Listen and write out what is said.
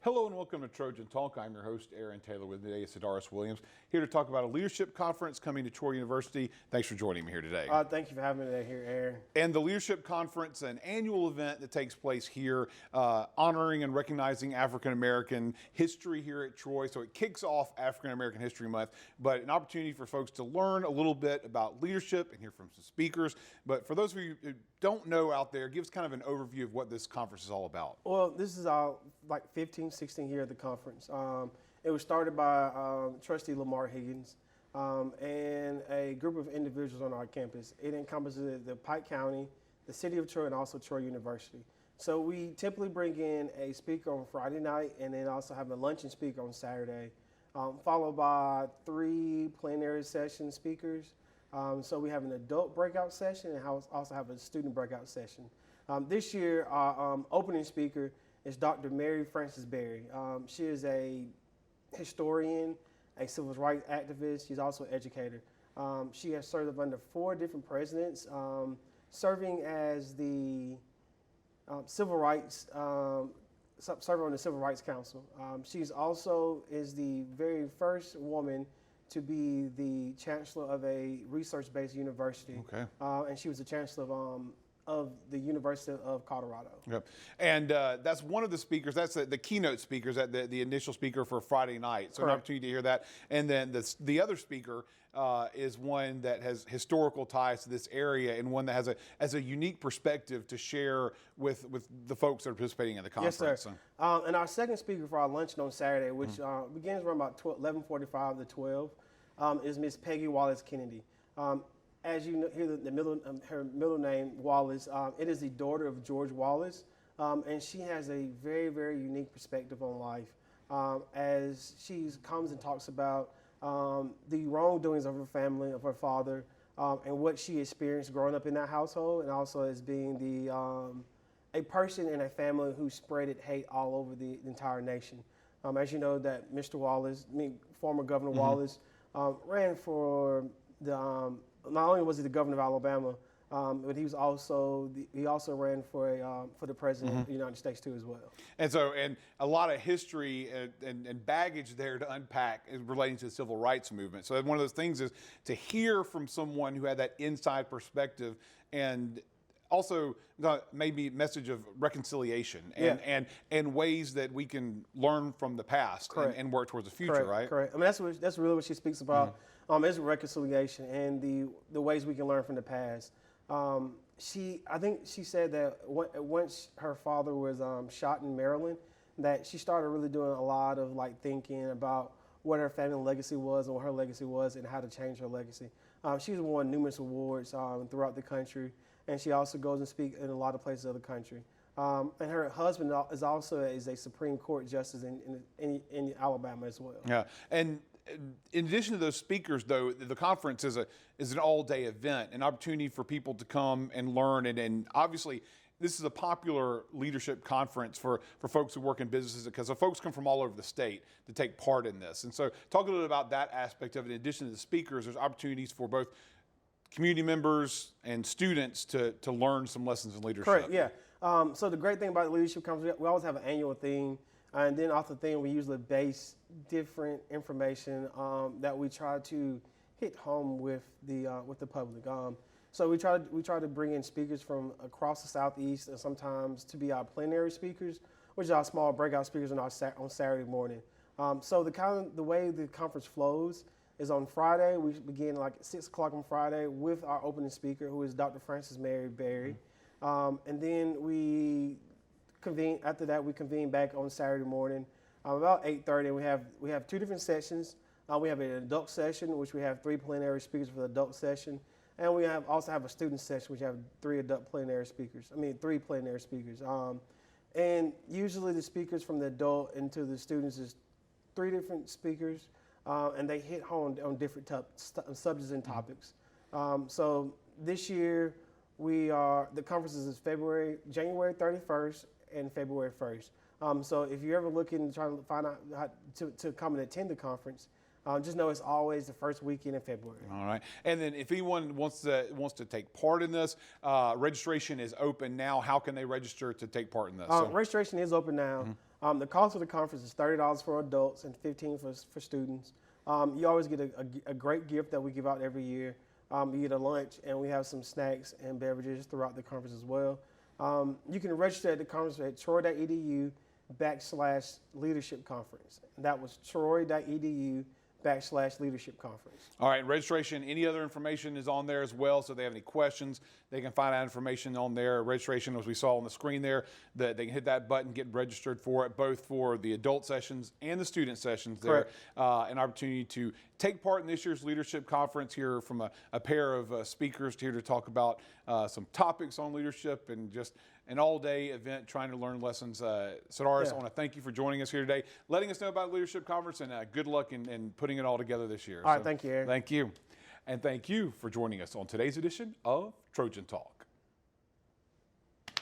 Hello and welcome to Trojan Talk. I'm your host, Aaron Taylor, with me today is Sadaris Williams, here to talk about a leadership conference coming to Troy University. Thanks for joining me here today. Thank you for having me here, Aaron. And the Leadership Conference, an annual event that takes place here, honoring and recognizing African-American history here at Troy. So it kicks off African-American History Month, but an opportunity for folks to learn a little bit about leadership and hear from some speakers. But for those of you who don't know out there, give us kind of an overview of what this conference is all about. Well, this is our 15th, 16th year of the conference. It was started by Trustee Lamar Higgins and a group of individuals on our campus. It encompasses the Pike County, the City of Troy, and also Troy University. So we typically bring in a speaker on Friday night and then also have a luncheon speaker on Saturday, followed by 3 plenary session speakers. So we have an adult breakout session and also have a student breakout session. This year, our opening speaker is Dr. Mary Frances Berry. She is a historian, a civil rights activist. She's also an educator. She has served under 4 different presidents, serving as the civil rights, serving on the Civil Rights Council. She's also is the very first woman to be the chancellor of a research-based university. Okay. And she was the chancellor of the University of Colorado. Yep. And that's one of the speakers, that's the keynote speakers, the initial speaker for Friday night. So Correct. an opportunity to hear that. And then the other speaker is one that has historical ties to this area and one that has a unique perspective to share with the folks that are participating in the conference. Yes, sir. And our second speaker for our luncheon on Saturday, which begins around about 11:45 to 12, is Miss Peggy Wallace Kennedy. As you know, hear her middle name, Wallace, it is the daughter of George Wallace, and she has a very, very unique perspective on life as she comes and talks about the wrongdoings of her family, of her father, and what she experienced growing up in that household, and also as being a person in a family who spreaded hate all over the entire nation. As you know, that Mr. Wallace, former Governor Wallace, ran for the not only was he the governor of Alabama, but he also ran for the president of the United States too as well. And a lot of history and baggage there to unpack relating to the civil rights movement. So one of those things is to hear from someone who had that inside perspective and also maybe a message of reconciliation and ways that we can learn from the past and work towards the future, Correct, right? Correct. I mean, that's really what she speaks about, is reconciliation and the ways we can learn from the past. I think she said that once her father was shot in Maryland, that she started really doing a lot of thinking about what her family legacy was and what her legacy was and how to change her legacy. She's won numerous awards throughout the country. And she also goes and speaks in a lot of places of the country. And her husband is also a Supreme Court justice in Alabama as well. Yeah, and in addition to those speakers, though, the conference is an all-day event, an opportunity for people to come and learn. And obviously, this is a popular leadership conference for folks who work in businesses because folks come from all over the state to take part in this. And so talk a little bit about that aspect of it. In addition to the speakers, there's opportunities for both community members and students to learn some lessons in leadership. Correct, yeah. So the great thing about the leadership conference, we always have an annual theme, and then off the theme, we usually base different information that we try to hit home with the public. So we try to bring in speakers from across the Southeast, and sometimes to be our plenary speakers, which is our small breakout speakers on Saturday morning. So the way the conference flows is on Friday. We begin at 6 o'clock on Friday with our opening speaker, who is Dr. Frances Mary Berry. And then we convene back on Saturday morning about 8:30. We have 2 different sessions. We have an adult session, which we have 3 plenary speakers for the adult session. And we also have a student session, which have 3 plenary speakers. And usually the speakers from the adult into the students is 3 different speakers. And they hit home on different subjects and topics. So this year, the conference is January 31st and February 1st. So if you're ever looking to try to find out how to come and attend the conference, just know it's always the first weekend in February. All right. And then if anyone wants to take part in this, registration is open now. How can they register to take part in this? Registration is open now. The cost of the conference is $30 for adults and $15 for students. You always get a great gift that we give out every year. You get a lunch, and we have some snacks and beverages throughout the conference as well. You can register at the conference at troy.edu/leadership conference. That was troy.edu/leadership conference. All right, registration, any other information is on there as well. So if they have any questions, they can find out information on there. Registration, as we saw on the screen there, that they can hit that button, get registered for it, both for the adult sessions and the student sessions there. An opportunity to take part in this year's leadership conference, here from a pair of speakers here to talk about some topics on leadership, and just an all-day event trying to learn lessons. Sadaris, I want to thank you for joining us here today, letting us know about Leadership Conference, and good luck in putting it all together this year. All right, thank you, Aaron. Thank you. And thank you for joining us on today's edition of Trojan Talk.